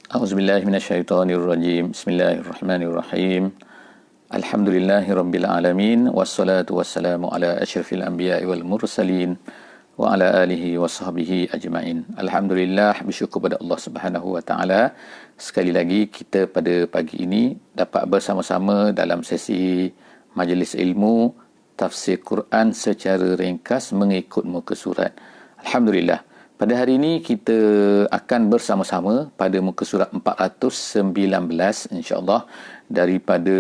A'udzubillahi minasyaitonirrajim. Bismillahirrahmanirrahim. Alhamdulillahi rabbil alamin wassalatu wassalamu ala asyrafil anbiya'i wal mursalin wa ala alihi wa sahbihi ajma'in. Alhamdulillah, bersyukur pada Allah Subhanahu wa taala. Sekali lagi kita pada pagi ini dapat bersama-sama dalam sesi majlis ilmu tafsir Quran secara ringkas mengikut muka surat. Alhamdulillah. Pada hari ini kita akan bersama-sama pada muka surat 419 insya-Allah daripada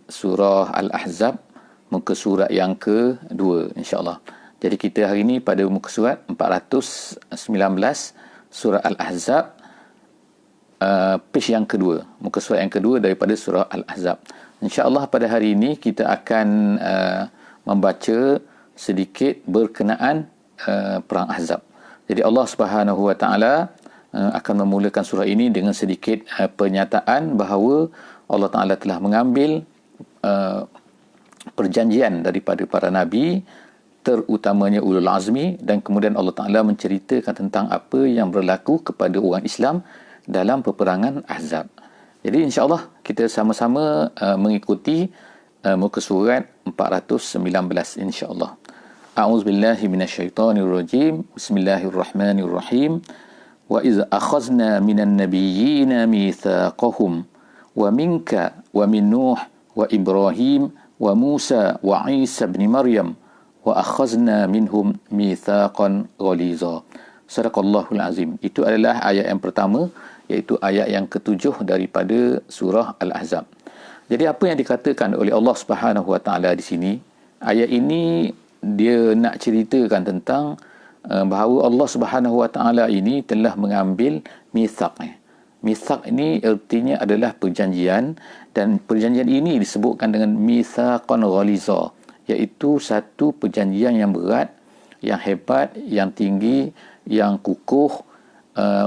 surah Al-Ahzab, muka surat yang kedua insya-Allah. Jadi kita hari ini pada muka surat 419 surah Al-Ahzab, page yang kedua, muka surat yang kedua daripada surah Al-Ahzab. Insya-Allah pada hari ini kita akan membaca sedikit berkenaan perang Ahzab. Jadi Allah Subhanahu wa taala akan memulakan surah ini dengan sedikit pernyataan bahawa Allah Taala telah mengambil perjanjian daripada para nabi, terutamanya ulul azmi, dan kemudian Allah Taala menceritakan tentang apa yang berlaku kepada orang Islam dalam peperangan Ahzab. Jadi insya-Allah kita sama-sama mengikuti muka surat 419 insya-Allah. A'udzubillahi minasyaitonirrajim. Bismillahirrahmanirrahim. Wa iz akhadna minan nabiyyina mitsaqahum wa minka wa min Nuh wa Ibrahim wa Musa wa Isa ibn Maryam wa akhadna minhum mitsaqan ghaliza. Sadaqallahul azim. Itu adalah ayat yang pertama, iaitu ayat yang ketujuh daripada surah Al-Ahzab. Jadi apa yang dikatakan oleh Allah Subhanahu wa taala di sini, ayat ini dia nak ceritakan tentang bahawa Allah Subhanahu wa taala ini telah mengambil mitsaq. Mitsaq ini artinya adalah perjanjian, dan perjanjian ini disebutkan dengan mitsaqan ghaliza, iaitu satu perjanjian yang berat, yang hebat, yang tinggi, yang kukuh,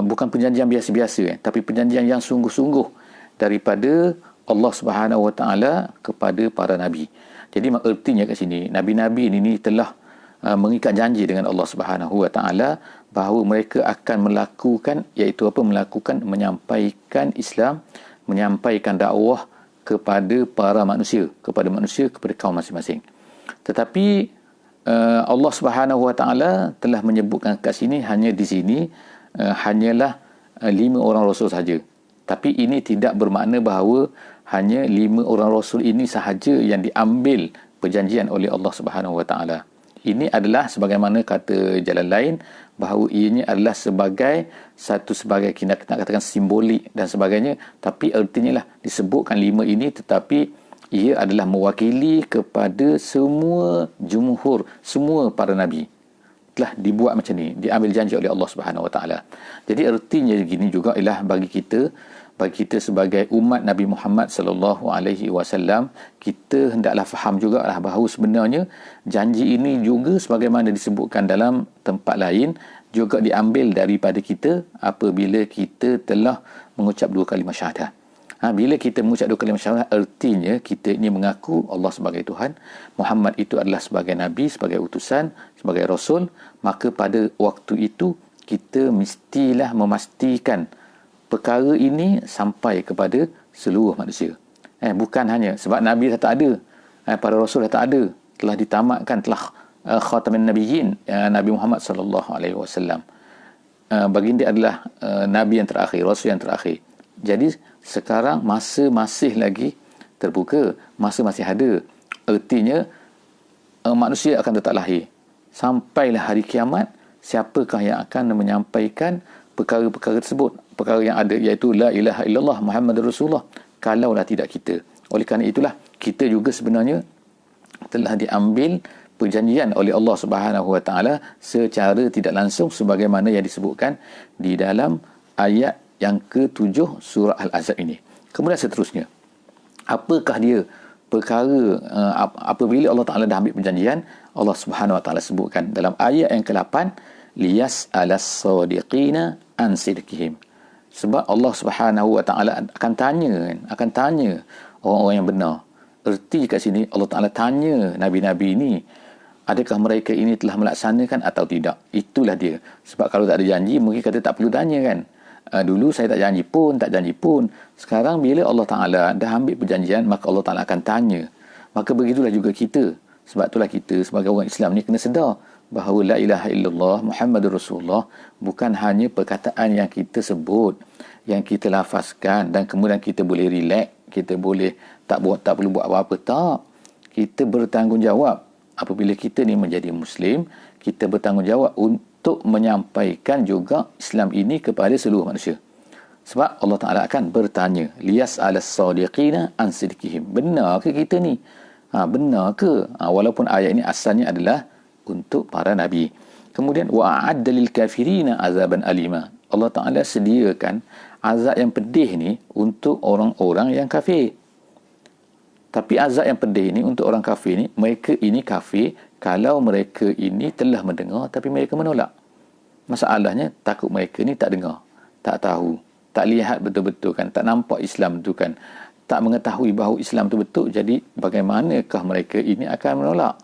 bukan perjanjian biasa-biasa, tapi perjanjian yang sungguh-sungguh daripada Allah Subhanahu wa taala kepada para nabi. Jadi artinya kat sini, nabi-nabi ini telah mengikat janji dengan Allah Subhanahu wa taala bahawa mereka akan melakukan, iaitu apa, melakukan, menyampaikan Islam, menyampaikan dakwah kepada para manusia, kepada kaum masing-masing. Tetapi Allah Subhanahu wa taala telah menyebutkan kat sini, hanya di sini hanyalah 5 orang rasul saja. Tapi ini tidak bermakna bahawa hanya 5 orang rasul ini sahaja yang diambil perjanjian oleh Allah Subhanahu wa taala. Ini adalah sebagaimana kata jalan lain, bahawa ianya adalah sebagai kita katakan simbolik dan sebagainya, tapi artinya lah disebutkan 5 ini, tetapi ia adalah mewakili kepada semua jumhur, semua para nabi telah dibuat macam ni, diambil janji oleh Allah Subhanahu wa taala. Jadi artinya gini juga ialah bagi kita sebagai umat Nabi Muhammad sallallahu alaihi wasallam, kita hendaklah faham jugalah bahawa sebenarnya janji ini juga sebagaimana disebutkan dalam tempat lain juga diambil daripada kita apabila kita telah mengucap 2 kalimah syahadat. Bila kita mengucap 2 kalimah syahadat, artinya kita ini mengaku Allah sebagai Tuhan, Muhammad itu adalah sebagai nabi, sebagai utusan, sebagai rasul, maka pada waktu itu kita mestilah memastikan perkara ini sampai kepada seluruh manusia. Bukan hanya sebab Nabi dah tak ada, para Rasul dah tak ada, telah ditamatkan, telah khatamin nabiyyin, Nabi Muhammad sallallahu alaihi wasallam. Baginda adalah Nabi yang terakhir, Rasul yang terakhir. Jadi sekarang masa masih lagi terbuka, masa masih ada. Artinya manusia akan tetap lahir. Sampailah hari kiamat, siapakah yang akan menyampaikan perkara-perkara tersebut, perkara yang ada, iaitu la ilaha illallah Muhammadur Rasulullah, kalaulah tidak kita. Oleh kerana itulah kita juga sebenarnya telah diambil perjanjian oleh Allah Subhanahu wa taala secara tidak langsung, sebagaimana yang disebutkan di dalam ayat yang ke-7 surah Al-Ahzab ini. Kemudian seterusnya, apakah dia perkara apabila Allah Taala dah ambil perjanjian, Allah Subhanahu wa taala sebutkan dalam ayat yang ke-8, liyas alas sadiqina an sidqihim. Sebab Allah Subhanahu wa taala akan tanya orang-orang yang benar. Erti kat sini Allah Taala tanya nabi-nabi ini, adakah mereka ini telah melaksanakan atau tidak. Itulah dia. Sebab kalau tak ada janji, mungkin kata tak perlu tanya kan. Dulu saya tak janji pun. Sekarang bila Allah Ta'ala dah ambil perjanjian, maka Allah Ta'ala akan tanya. Maka begitulah juga kita. Sebab itulah kita sebagai orang Islam ni kena sedar bahawa la ilaha illallah Muhammadur Rasulullah bukan hanya perkataan yang kita sebut, yang kita lafazkan dan kemudian kita boleh relax, kita boleh tak perlu buat apa-apa. Tak. Kita bertanggungjawab. Apabila kita ni menjadi Muslim, kita bertanggungjawab untuk menyampaikan juga Islam ini kepada seluruh manusia. Sebab Allah Ta'ala akan bertanya, liyas alas sadiqina an sidqihim. Benar ke kita ni? Benar ke? Walaupun ayat ini asalnya adalah untuk para Nabi. Kemudian, wa'adda lil kafirina azaban alima. Allah Ta'ala sediakan azab yang pedih ni untuk orang-orang yang kafir. Tapi azab yang pedih ni untuk orang kafir ni, mereka ini kafir kalau mereka ini telah mendengar tapi mereka menolak. Masalahnya takut mereka ni tak dengar, tak tahu, tak lihat betul-betul kan, tak nampak Islam tu kan, tak mengetahui bahawa Islam tu betul. Jadi bagaimanakah mereka ini akan menolak?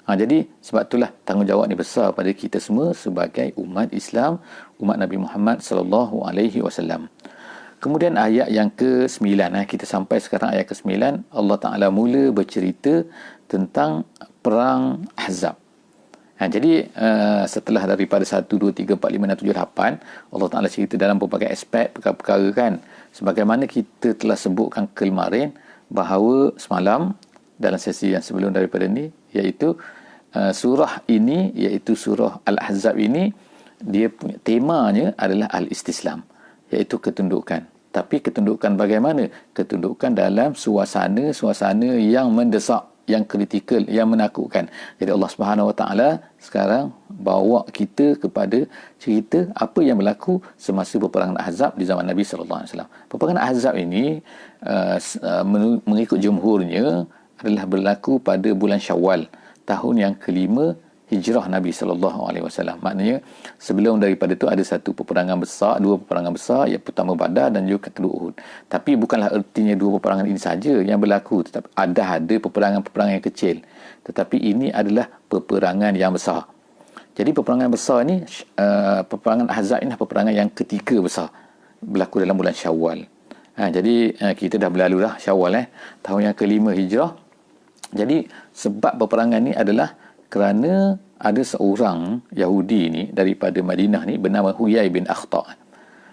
Jadi sebab itulah tanggungjawab ni besar pada kita semua sebagai umat Islam, umat Nabi Muhammad sallallahu alaihi wasallam. Kemudian ayat yang ke-9, kita sampai sekarang ayat ke-9, Allah Ta'ala mula bercerita tentang perang Ahzab. Jadi setelah daripada 1, 2, 3, 4, 5, 6, 7, 8, Allah Ta'ala cerita dalam berbagai aspek perkara-perkara kan. Sebagaimana kita telah sebutkan kemarin bahawa semalam dalam sesi yang sebelum daripada ni, iaitu surah ini, iaitu surah Al-Ahzab ini, dia punya temanya adalah Al-Istislam, iaitu ketundukan. Tapi ketundukan bagaimana? Ketundukan dalam suasana yang mendesak, yang kritikal, yang menakutkan. Jadi Allah Subhanahu Wa Taala sekarang bawa kita kepada cerita apa yang berlaku semasa peperangan Ahzab di zaman Nabi sallallahu alaihi wasallam. Peperangan Ahzab ini mengikut jumhurnya adalah berlaku pada bulan Syawal, tahun yang kelima hijrah Nabi SAW. Maknanya sebelum daripada itu ada dua peperangan besar, yang pertama Badar dan juga kedua Uhud. Tapi bukanlah artinya dua peperangan ini saja yang berlaku, tetapi ada peperangan yang kecil. Tetapi ini adalah peperangan yang besar. Jadi peperangan besar ni, peperangan Ahzab ini adalah peperangan yang ketiga besar, berlaku dalam bulan Syawal. Jadi kita dah berlalu dah Syawal, tahun yang kelima hijrah. Jadi sebab peperangan ni adalah kerana ada seorang Yahudi ni daripada Madinah ni bernama Huyai bin Akhtar.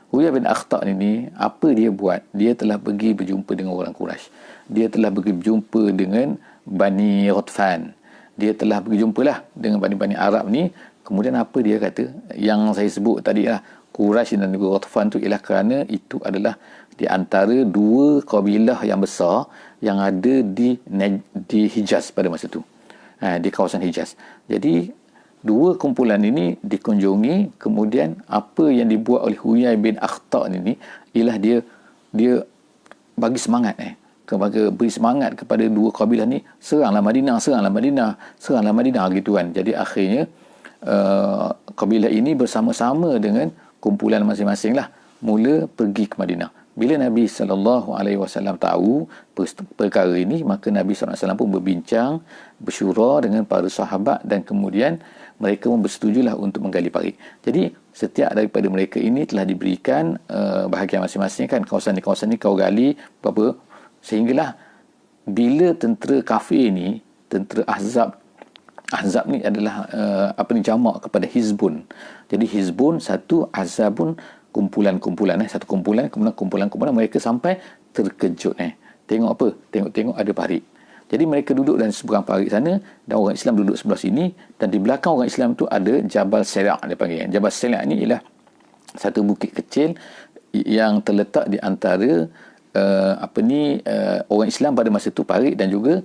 Huyai bin Akhtar ni apa dia buat? Dia telah pergi berjumpa dengan orang Quraisy. Dia telah pergi berjumpa dengan Bani Ghatfan. Dia telah pergi jumpalah dengan Bani Arab ni. Kemudian apa dia kata? Yang saya sebut tadi lah, Quraisy dan juga Ghatfan tu ialah kerana itu adalah di antara dua kabilah yang besar yang ada di Hijaz pada masa tu. Di kawasan Hijaz. Jadi dua kumpulan ini dikunjungi, kemudian apa yang dibuat oleh Huyai bin Akhtar ini ialah dia bagi semangat beri semangat kepada dua kabilah ni, seranglah Madinah gitu kan. Jadi akhirnya kabilah ini bersama-sama dengan kumpulan masing-masing lah mula pergi ke Madinah. Bila Nabi SAW tahu perkara ini, maka Nabi SAW pun berbincang, bersyura dengan para sahabat dan kemudian mereka pun bersetujulah untuk menggali parit. Jadi setiap daripada mereka ini telah diberikan bahagian masing-masing kan, kawasan ni kau gali berapa, sehinggalah bila tentera kafir ni, tentera Ahzab ni adalah jamak kepada Hizbun. Jadi Hizbun satu, Ahzabun kumpulan-kumpulan, satu kumpulan, kemudian kumpulan-kumpulan, mereka sampai terkejut tengok apa? Tengok ada parit. Jadi mereka duduk dalam seberang parit sana dan orang Islam duduk sebelah sini, dan di belakang orang Islam tu ada Jabal Sela' dia panggil. Jabal Sela' ni ialah satu bukit kecil yang terletak di antara orang Islam pada masa tu, parit dan juga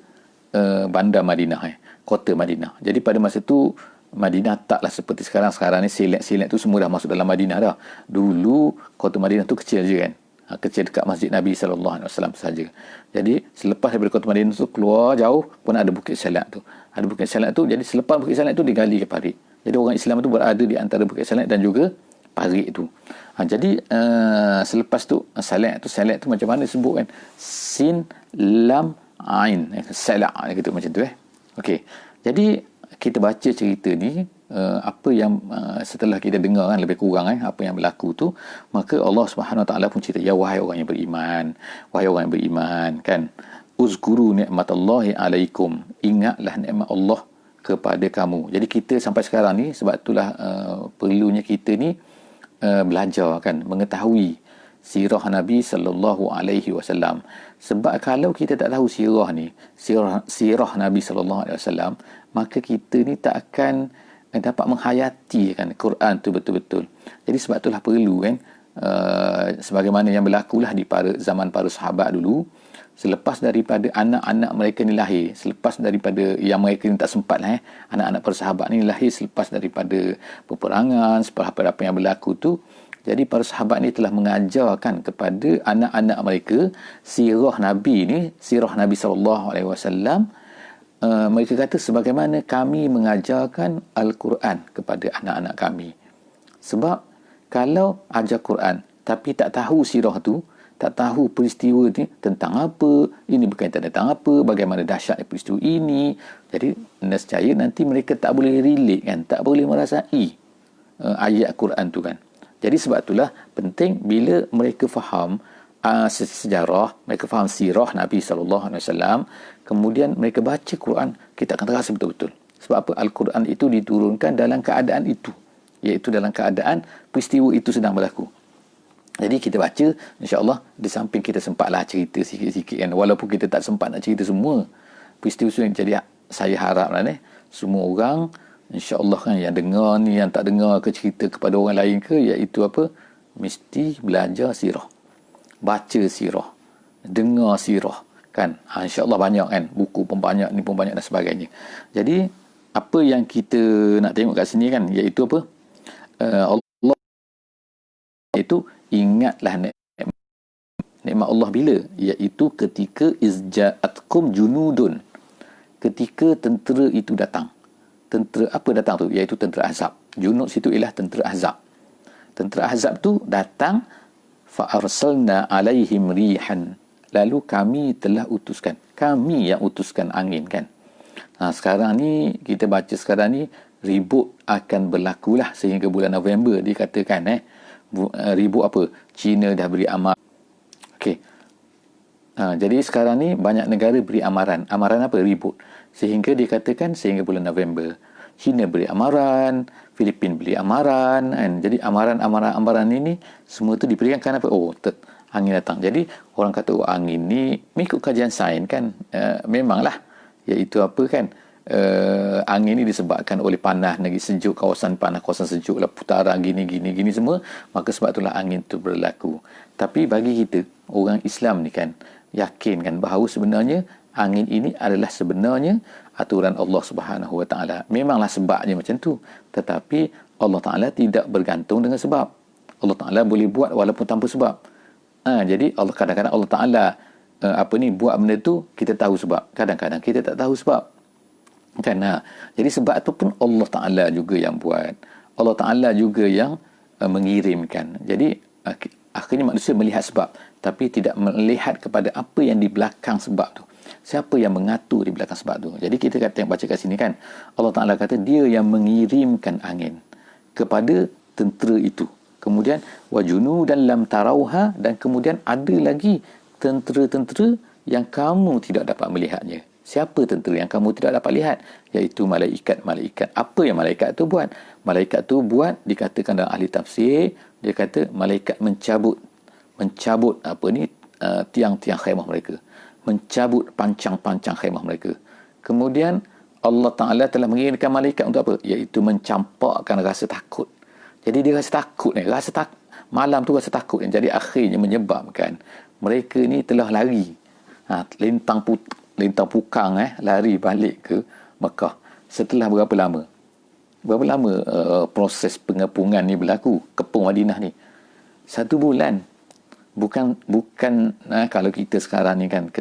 bandar Madinah, kota Madinah. Jadi pada masa tu Madinah taklah seperti sekarang. Sekarang ni silat tu semua dah masuk dalam Madinah dah. Dulu kota Madinah tu kecil je kan. Kecil dekat Masjid Nabi SAW saja. Jadi selepas daripada kota Madinah tu keluar jauh pun ada Bukit Salat tu. Ada Bukit Salat tu. Jadi selepas Bukit Salat tu digali ke parit. Jadi orang Islam tu berada di antara Bukit Salat dan juga parit tu. Jadi selepas tu Salat tu macam mana sebut kan? Sin Lam Ain. Salat gitu macam tu Okey. Jadi kita baca cerita ni apa yang setelah kita dengar kan lebih kurang apa yang berlaku tu, maka Allah Subhanahu Wa Taala pun cerita, ya wahai orang yang beriman, wahai orang yang beriman kan, uzkuru ni'matallahi alaikum, ingatlah nikmat Allah kepada kamu. Jadi kita sampai sekarang ni, sebab itulah perlunya kita ni belajar kan, mengetahui sirah Nabi sallallahu alaihi wasallam. Sebab kalau kita tak tahu sirah ni, sirah Nabi sallallahu alaihi wasallam, maka kita ni tak akan dapat menghayati kan Quran tu betul-betul. Jadi sebab itulah perlu kan, sebagaimana yang berlakulah di zaman para sahabat dulu, selepas daripada anak-anak mereka ni lahir, selepas daripada yang mereka ni tak sempat lah anak-anak para sahabat ni lahir selepas daripada peperangan, selepas apa yang berlaku tu. Jadi para sahabat ni telah mengajarkan kepada anak-anak mereka sirah Nabi ni, sirah Nabi sallallahu alaihi wasallam. Mereka kata sebagaimana kami mengajarkan Al-Quran kepada anak-anak kami. Sebab kalau ajar Quran tapi tak tahu sirah tu, tak tahu peristiwa ni tentang apa, ini berkaitan tentang apa, bagaimana dahsyatnya peristiwa ini, jadi nescaya nanti mereka tak boleh relate kan, tak boleh merasai ayat Quran tu kan. Jadi sebab itulah penting bila mereka faham sejarah, mereka faham sirah Nabi SAW, kemudian mereka baca Quran, kita akan terasa betul-betul. Sebab apa? Al-Quran itu diturunkan dalam keadaan itu, iaitu dalam keadaan peristiwa itu sedang berlaku. Jadi kita baca, insya-Allah di samping kita sempatlah cerita sikit-sikit kan, walaupun kita tak sempat nak cerita semua peristiwa itu. Jadi saya haraplah semua orang insya-Allah kan, yang dengar ni, yang tak dengar ke cerita kepada orang lain ke, iaitu apa? Mesti belajar sirah, baca sirah, dengar sirah kan. InsyaAllah banyak kan, buku pun banyak, ni pun banyak dan sebagainya. Jadi apa yang kita nak tengok kat sini kan, iaitu apa? Allah, iaitu ingatlah nikmat Allah bila? Iaitu ketika izja'atkum junudun, ketika tentera itu datang. Tentera apa datang tu? Iaitu tentera Ahzab. Junud situ ialah tentera Ahzab. Tentera Ahzab tu datang, fa'arsalna alaihim rihan, lalu kami telah utuskan, kami yang utuskan angin kan. Sekarang ni kita baca sekarang ni ribut akan berlakulah sehingga bulan November dikatakan ribut apa? China dah beri amaran. Okey. Jadi sekarang ni banyak negara beri amaran. Amaran apa? Ribut. Sehingga dikatakan sehingga bulan November. China beri amaran, Filipin beri amaran kan. Jadi amaran ini semua tu diberikan kan apa? Angin datang. Jadi orang kata angin ni mengikut kajian sains kan, memanglah, iaitu apa kan, angin ni disebabkan oleh panas negeri sejuk, kawasan panas, kawasan sejuk lah, putaran gini semua, maka sebab itulah angin tu berlaku. Tapi bagi kita orang Islam ni kan, yakin kan bahawa sebenarnya angin ini adalah sebenarnya aturan Allah Subhanahu Wa Taala. Memanglah sebabnya macam tu, tetapi Allah Taala tidak bergantung dengan sebab. Allah Taala boleh buat walaupun tanpa sebab. Jadi Allah kadang-kadang Allah Taala buat benda tu kita tahu sebab, kadang-kadang kita tak tahu sebab. Kan? Jadi sebab tu pun Allah Taala juga yang buat. Allah Taala juga yang mengirimkan. Jadi akhirnya manusia melihat sebab, tapi tidak melihat kepada apa yang di belakang sebab tu. Siapa yang mengatur di belakang sebab tu. Jadi kita kata, baca kat sini kan, Allah Ta'ala kata dia yang mengirimkan angin kepada tentera itu. Kemudian wajunu dan lam tarauha, dan kemudian ada lagi tentera-tentera yang kamu tidak dapat melihatnya. Siapa tentera yang kamu tidak dapat lihat? Iaitu malaikat-malaikat. Apa yang malaikat tu buat? Malaikat tu buat, dikatakan dalam ahli tafsir, dia kata malaikat mencabut tiang-tiang khemah mereka, mencabut pancang-pancang khemah mereka. Kemudian Allah Ta'ala telah mengirimkan malaikat untuk apa? Iaitu mencampakkan rasa takut. Jadi dia rasa takut ni, malam tu rasa takut ni. Jadi akhirnya menyebabkan mereka ni telah lari, lintang pukang lari balik ke Mekah. Setelah berapa lama proses pengepungan ni berlaku, kepung Madinah ni? 1 bulan. Bukan kalau kita sekarang ni kan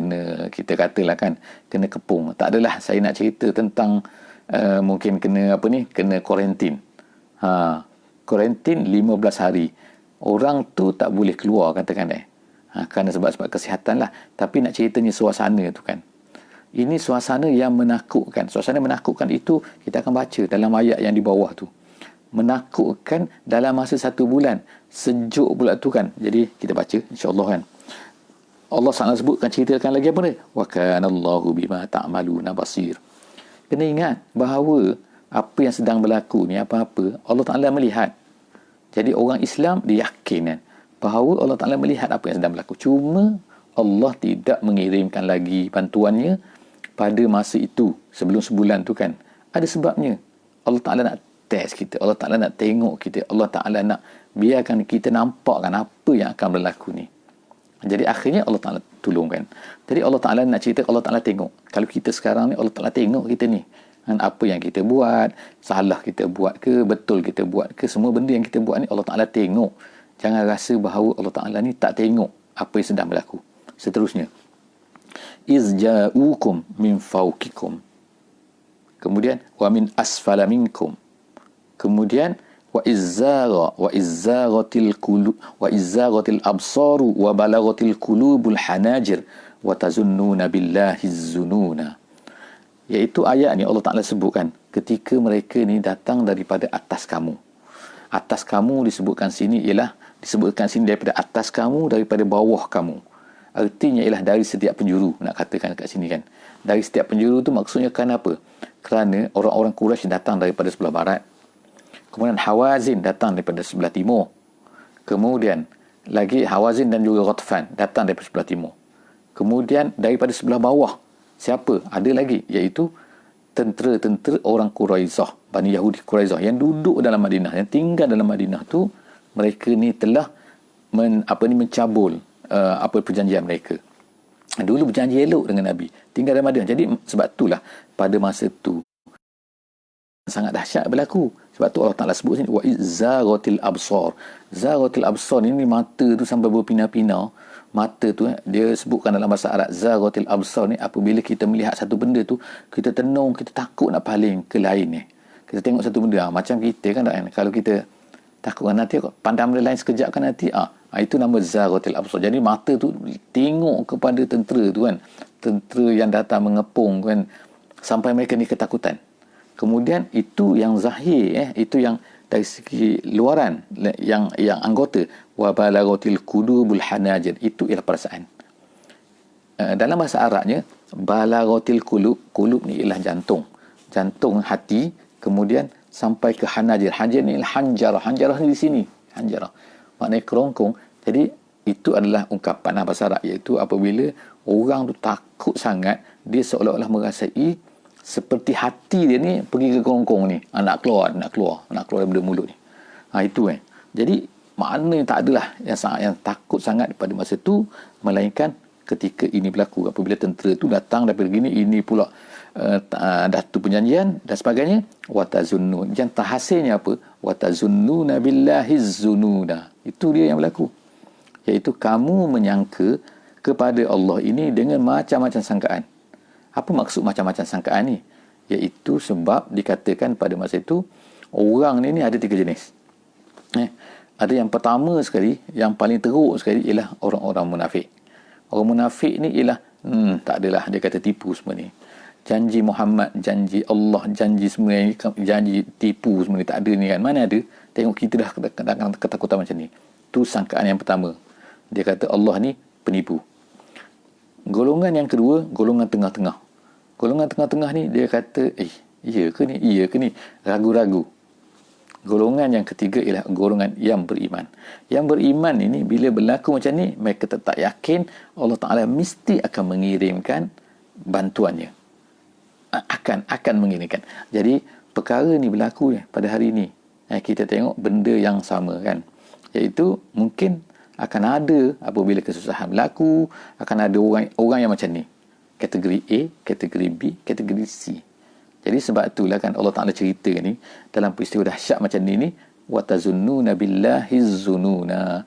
kita katalah kan kena kepung. Tak adalah saya nak cerita tentang mungkin kena kuarantin. Kuarantin 15 hari. Orang tu tak boleh keluar katakan kerana sebab kesihatan lah. Tapi nak ceritanya suasana tu kan. Ini suasana yang menakutkan. Suasana menakutkan itu kita akan baca dalam ayat yang di bawah tu. Menakutkan dalam masa 1 bulan. Sejuk pula tu kan. Jadi kita baca insya-Allah kan. Allah Taala sebutkan, ceritakan lagi apa ni? Wa kana Allahu bima ta'maluna basir. Kena ingat bahawa apa yang sedang berlaku ni, apa-apa Allah Taala melihat. Jadi orang Islam dia yakin kan bahawa Allah Taala melihat apa yang sedang berlaku. Cuma Allah tidak mengirimkan lagi bantuannya pada masa itu, sebelum sebulan tu kan. Ada sebabnya. Allah Taala nak test kita, Allah Taala nak tengok kita, Allah Taala nak biarkan kita nampakkan apa yang akan berlaku ni. Jadi akhirnya Allah Ta'ala tolongkan. Jadi Allah Ta'ala nak cerita, Allah Ta'ala tengok. Kalau kita sekarang ni, Allah Ta'ala tengok kita ni. Dan apa yang kita buat, salah kita buat ke, betul kita buat ke, semua benda yang kita buat ni Allah Ta'ala tengok. Jangan rasa bahawa Allah Ta'ala ni tak tengok apa yang sedang berlaku. Seterusnya. Izja'ukum min fawqikum. Kemudian, wa min asfala minkum. Kemudian, wa izzaghatil absaru wa balaghatil qulubul hanajir wa tazunnuna billahi zununa. Iaitu ayat ni Allah Taala sebutkan ketika mereka ni datang daripada atas kamu. Atas kamu disebutkan sini daripada atas kamu, daripada bawah kamu. Artinya ialah dari setiap penjuru, nak katakan kat sini kan. Dari setiap penjuru tu maksudnya kerana apa? Kerana orang-orang Quraisy datang daripada sebelah barat. Kemudian Hawazin datang daripada sebelah timur. Kemudian lagi Hawazin dan juga Ghatfan datang daripada sebelah timur. Kemudian daripada sebelah bawah, siapa? Ada lagi, iaitu tentera-tentera orang Quraizah, Bani Yahudi Quraizah yang duduk dalam Madinah, yang tinggal dalam Madinah tu. Mereka ni telah mencabul perjanjian mereka. Dulu berjanji elok dengan Nabi, tinggal dalam Madinah. Jadi sebab itulah pada masa tu sangat dahsyat berlaku. Sebab tu Allah Ta'ala sebut sini wa izzaghatil absar. Zaghatil absar ni mata tu sampai berpinah-pinah. Mata tu dia sebutkan dalam bahasa Arab, zaghatil absar ni apabila kita melihat satu benda tu, kita tenung, kita takut nak paling ke lain ni. Kita tengok satu benda macam kita kan, kalau kita takut kan nanti pandang benda lain sekejap kan nanti itu nama zaghatil absar. Jadi mata tu tengok kepada tentera tu kan, tentera yang datang mengepung kan, sampai mereka ni ketakutan. Kemudian itu yang zahir, itu yang dari segi luaran, yang anggota. Wa balaghatil qulubul hanajir, itu ialah perasaan. Dalam bahasa Arabnya, balaghatil qulub ni ialah jantung hati, kemudian sampai ke hanajir. Hanajir ni ialah hanjarah ni di sini, hanjarah maknanya kerongkong. Jadi itu adalah ungkapan bahasa Arab, iaitu apabila orang tu takut sangat, dia seolah-olah merasai seperti hati dia ni pergi ke kerongkong ni, nak keluar daripada mulut ni. Itu kan. Jadi maknanya tak adalah yang takut sangat pada masa tu, melainkan ketika ini berlaku, apabila tentera tu datang daripada gini, ini pula datu perjanjian dan sebagainya. Watazunnun, yang terhasilnya apa? Watazunnuna billahi zununa. Itu dia yang berlaku, iaitu kamu menyangka kepada Allah ini dengan macam-macam sangkaan. Apa maksud macam-macam sangkaan ni? Iaitu sebab dikatakan pada masa itu orang ni ada 3 jenis. Ada yang pertama sekali, yang paling teruk sekali ialah orang-orang munafik. Orang munafik ni ialah tak adalah, dia kata tipu semua ni. Janji Muhammad, janji Allah, janji semua ni, janji tipu semua ni, tak ada ni kan. Mana ada? Tengok kita dah ketakutan macam ni. Tu sangkaan yang pertama. Dia kata Allah ni penipu. Golongan yang kedua, golongan tengah-tengah. Golongan tengah-tengah ni dia kata, iya ke ni? Ragu-ragu. Golongan yang ketiga ialah golongan yang beriman. Yang beriman ini bila berlaku macam ni, mereka tetap yakin Allah Ta'ala mesti akan mengirimkan bantuannya. Akan mengirimkan. Jadi perkara ni berlaku pada hari ni. Kita tengok benda yang sama kan. Iaitu mungkin akan ada apabila kesusahan berlaku, akan ada orang yang macam ni. Kategori A, kategori B, kategori C. Jadi sebab itulah kan Allah Ta'ala cerita ni dalam peristiwa dahsyat macam ni, watazunnuna billahi zununa.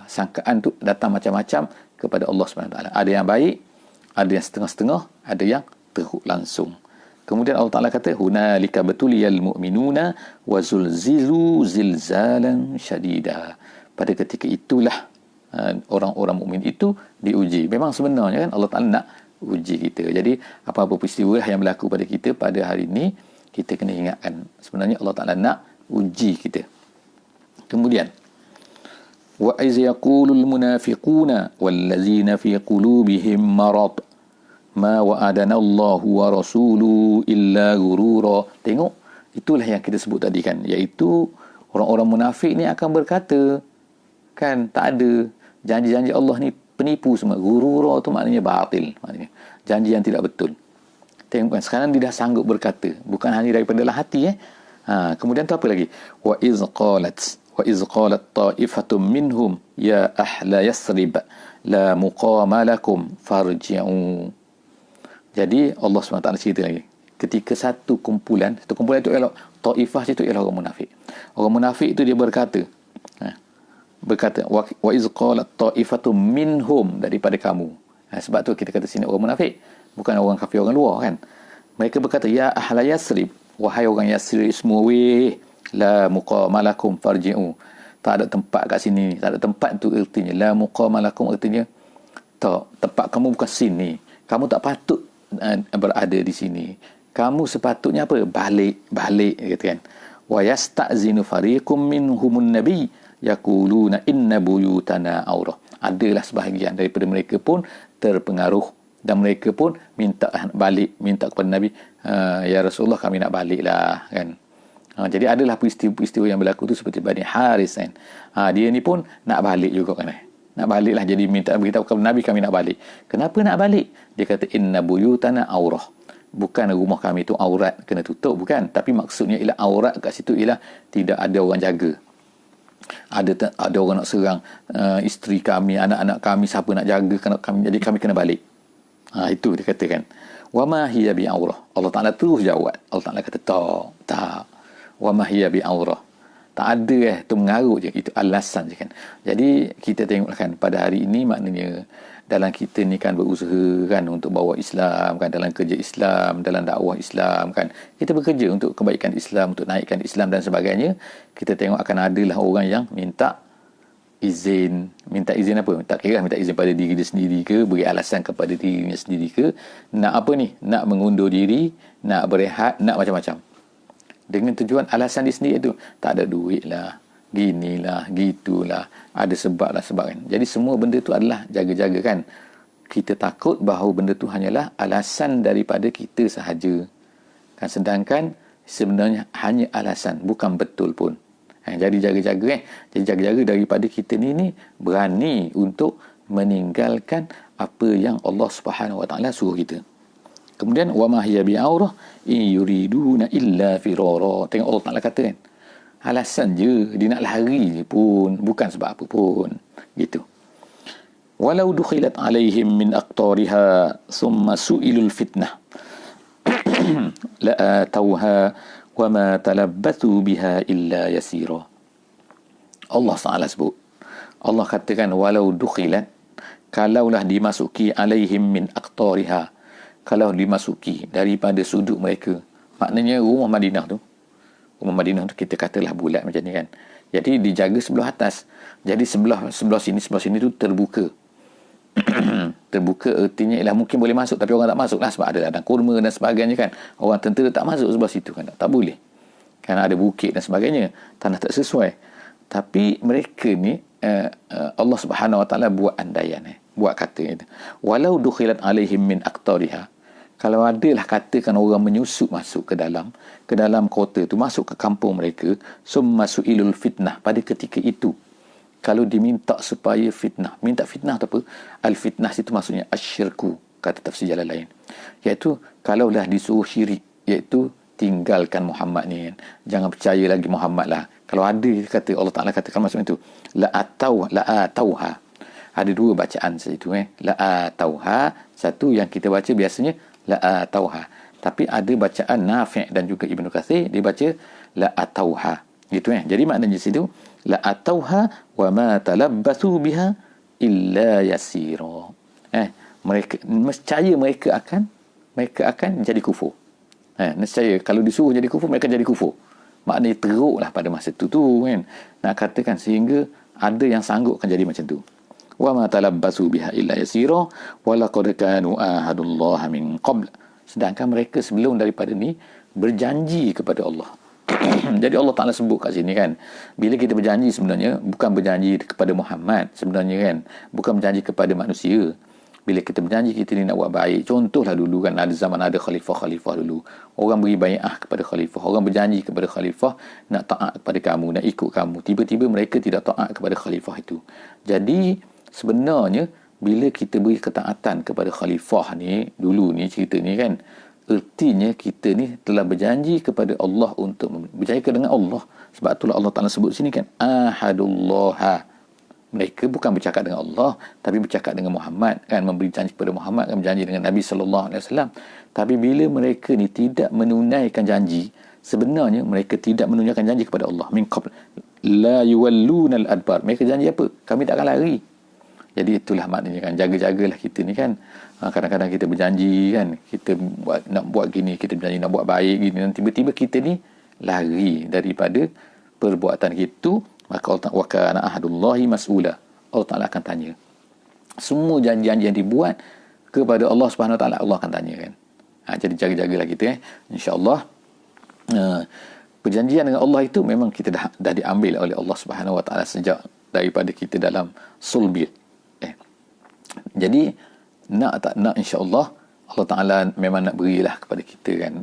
Sangkaan tu datang macam-macam kepada Allah SWT. Ada yang baik, ada yang setengah-setengah, ada yang teruk langsung. Kemudian Allah Ta'ala kata, hunalika batuliyal mu'minuna wa zulzilu zilzalan syadida. Pada ketika itulah orang-orang mukmin itu diuji. Memang sebenarnya kan Allah Ta'ala nak uji kita. Jadi apa-apa peristiwa yang berlaku pada kita pada hari ini, kita kena ingatkan sebenarnya Allah Ta'ala nak uji kita. Kemudian wa iz yaqulul munafiquna wallazina fi qulubihim marad ma wa'adana Allahu wa rasuluhu illa ghurura. Tengok, itulah yang kita sebut tadi kan, iaitu orang-orang munafik ni akan berkata kan, tak ada janji-janji Allah ni, penipu semua. Ghurura tu maknanya batil, maknanya janji yang tidak betul. Tengok kan, sekarang dia dah sanggup berkata, bukan hanya daripada dalam hati kemudian tu apa lagi? Wa iz qalat ta'ifatum minhum ya ahla yasrib la muqama lakum farji'u. Jadi Allah SWT cerita lagi, ketika satu kumpulan itu ialah ta'ifah, itu ialah orang munafik. Orang munafik itu dia berkata wa iz qalat ta'ifatum minhum, daripada kamu. Sebab tu kita kata sini orang munafik, bukan orang kafir, orang luar kan. Mereka berkata ya ahla yasrib, wahai orang Yasrib semua, la muqama lakum farji'u. Tak ada tempat kat sini, tak ada tempat tu artinya. La muqama lakum artinya tak, tempat kamu bukan sini. Kamu tak patut berada di sini. Kamu sepatutnya apa? Balik kata kan. Wa yasta'zinu fariqum minhumun nabi yaquluna inna buyutana aurah. Adalah sebahagian daripada mereka pun terpengaruh dan mereka pun minta kepada Nabi, ya Rasulullah, kami nak baliklah kan. Jadi adalah peristiwa yang berlaku tu seperti Bani Haris kan. Dia ni pun nak balik juga kan. Nak baliklah, jadi minta beritahu kepada Nabi, kami nak balik. Kenapa nak balik? Dia kata inna buyutana aurah. Bukan rumah kami tu aurat kena tutup, bukan. Tapi maksudnya ialah aurat kat situ ialah tidak ada orang jaga. Ada orang nak serang isteri kami, anak-anak kami, siapa nak jaga kami, jadi kami kena balik. Itu dia katakan. Wa ma hiya bi aurah. Allah Taala terus jawab. Allah Taala kata tak. Wa ma hiya bi aurah. Tak ada tu mengarut je, itu alasan je kan. Jadi kita tengoklah kan, pada hari ini maknanya dalam kita ni kan berusaha kan untuk bawa Islam kan, dalam kerja Islam, dalam dakwah Islam kan. Kita bekerja untuk kebaikan Islam, untuk naikkan Islam dan sebagainya. Kita tengok akan adalah orang yang minta izin apa? Tak kira minta izin pada diri dia sendiri ke, beri alasan kepada dirinya sendiri ke, nak apa ni? Nak mengundur diri, nak berehat, nak macam-macam. Dengan tujuan alasan dia sendiri tu, tak ada duit lah, ginilah, gitulah, ada sebab kan. Jadi semua benda tu adalah jaga-jaga kan. Kita takut bahawa benda tu hanyalah alasan daripada kita sahaja kan, sedangkan sebenarnya hanya alasan, bukan betul pun. Jadi jaga-jaga Jadi jaga-jaga daripada kita ni berani untuk meninggalkan apa yang Allah Subhanahu Wa Taala suruh kita. Kemudian wa ma hiya bi aurah in yuriduna illa firara. Tengok Allah Taala kata kan, alasan je, dia nak lari je pun, bukan sebab apa pun gitu. Walau dukhilat alaihim min aqtariha thumma su'ilul fitnah la atawha wa ma talabbathu biha illa yasira. Allah Taala sebut, Allah katakan walau dukhilat, kalaulah dimasuki alaihim min aqtariha, kalau dimasuki daripada sudut mereka, maknanya rumah Madinah tu kita katalah bulat macam ni kan, jadi dijaga sebelah atas, jadi sebelah sini tu terbuka. Terbuka artinya ialah mungkin boleh masuk, tapi orang tak masuk lah, sebab ada ladang kurma dan sebagainya kan. Orang tentera tak masuk sebelah situ kan, tak boleh kan, ada bukit dan sebagainya, tanah tak sesuai. Tapi mereka ni Allah Subhanahu Wa Taala buat andaian, buat kata itu, walau dukhilat alaihim min aqtariha, kalau adalah katakan orang menyusup masuk ke dalam kota tu, masuk ke kampung mereka, summa su'ilul fitnah, pada ketika itu kalau diminta supaya fitnah. Minta fitnah tu apa? Al-fitnah itu maksudnya asyirku, kata tafsir jalan lain. Iaitu kalaulah disuruh syirik, iaitu tinggalkan Muhammad ni kan. Jangan percaya lagi Muhammad lah. Kalau ada, kata Allah Ta'ala katakan maksud itu, la atauha. Ada dua bacaan situ la atauha. Satu yang kita baca biasanya la atauha. Tapi ada bacaan Nafi' dan juga Ibnu Katsir, dia baca la atauha. Gitu Jadi maknanya situ la atauha wa ma talabbathu biha illa yasira. Mereka nescaya mereka akan jadi kufur. Nescaya kalau disuruh jadi kufur, mereka jadi kufur. Maknanya teruklah pada masa tu kan. Nak katakan sehingga ada yang sanggup akan jadi macam tu. wa ma talabbasu biha illa yasira wa laqad kanu ahadullahi min qabl. Sedangkan mereka sebelum daripada ni berjanji kepada Allah. Jadi Allah Ta'ala sebut kat sini kan, bila kita berjanji sebenarnya bukan berjanji kepada Muhammad sebenarnya kan, bukan berjanji kepada manusia. Bila kita berjanji kita ni nak buat baik, contohlah dulu kan, ada zaman ada khalifah-khalifah dulu, orang beri bai'ah kepada khalifah, orang berjanji kepada khalifah nak taat kepada kamu, nak ikut kamu, tiba-tiba mereka tidak taat kepada khalifah itu. Jadi sebenarnya bila kita beri ketaatan kepada khalifah ni dulu ni cerita ni kan, ertinya kita ni telah berjanji kepada Allah untuk berjaya dengan Allah. Sebab itulah Allah Ta'ala sebut sini kan, ahadullah. Mereka bukan bercakap dengan Allah, tapi bercakap dengan Muhammad kan, memberi janji kepada Muhammad kan, berjanji dengan Nabi SAW. Tapi bila mereka ni tidak menunaikan janji, sebenarnya mereka tidak menunaikan janji kepada Allah. Min qabl la yuwalluna al-adbar. Mereka janji apa? Kami tak akan lari. Jadi itulah maknanya kan, jaga-jagalah kita ni kan. Kadang-kadang kita berjanji kan, kita nak buat gini, kita berjanji nak buat baik gini, dan tiba-tiba kita ni lari daripada perbuatan itu, maka Allah Ta'ala, wa kana ahadullahi mas'ula, Allah Ta'ala akan tanya. Semua janji-janji yang dibuat kepada Allah Subhanahu Wa Ta'ala, Allah akan tanya kan. Jadi jaga-jagalah kita insya-Allah. Perjanjian dengan Allah itu memang kita dah diambil oleh Allah Subhanahu Wa Ta'ala sejak daripada kita dalam sulbi. Jadi nak tak nak insya-Allah Allah Ta'ala memang nak berilah kepada kita kan,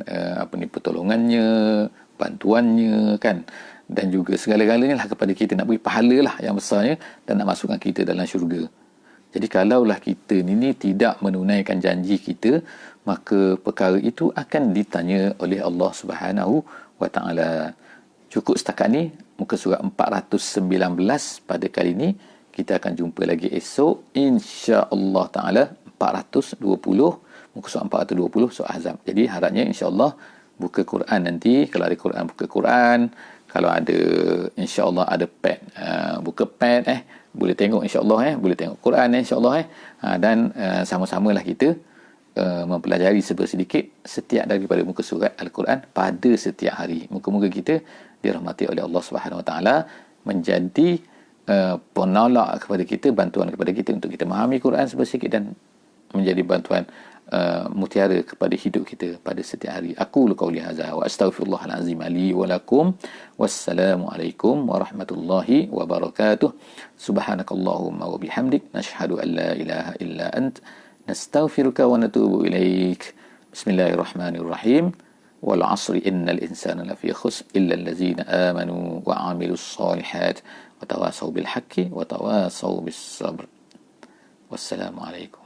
pertolongannya, bantuannya kan, dan juga segala-galanya lah kepada kita, nak beri pahala lah yang besarnya dan nak masukkan kita dalam syurga. Jadi kalaulah kita ni tidak menunaikan janji kita, maka perkara itu akan ditanya oleh Allah Subhanahu Wa Ta'ala. Cukup setakat ni muka surat 419 pada kali ini. Kita akan jumpa lagi esok insya-Allah Ta'ala 420, muka surat 420 surah Ahzab. Jadi harapnya insya-Allah buka Quran nanti, kalau ada Quran buka Quran, kalau ada insya-Allah ada pad, buka pad boleh tengok insya-Allah boleh tengok Quran insya-Allah dan sama-samalah kita mempelajari sedikit setiap daripada muka surat Al-Quran pada setiap hari. Moga-moga kita dirahmati oleh Allah Subhanahu Wa Ta'ala, menjadi penolak kepada kita, bantuan kepada kita untuk kita memahami Quran sedikit dan menjadi bantuan mutiara kepada hidup kita pada setiap hari. Aku qauli hadza wa astaghfirullahal azim li wa lakum. Wassalamu alaikum warahmatullahi wabarakatuh. Subhanakallahumma wa bihamdik nashhadu an la ilaha illa ant nastaghfiruka wa natubu ilaik. Bismillahirrahmanirrahim. Wal 'asri innal insana lafi khusr illa allazina amanu wa 'amilus solihat wa tawasaw bil haqqi wa tawasaw bis sabr. Wassalamu alaikum.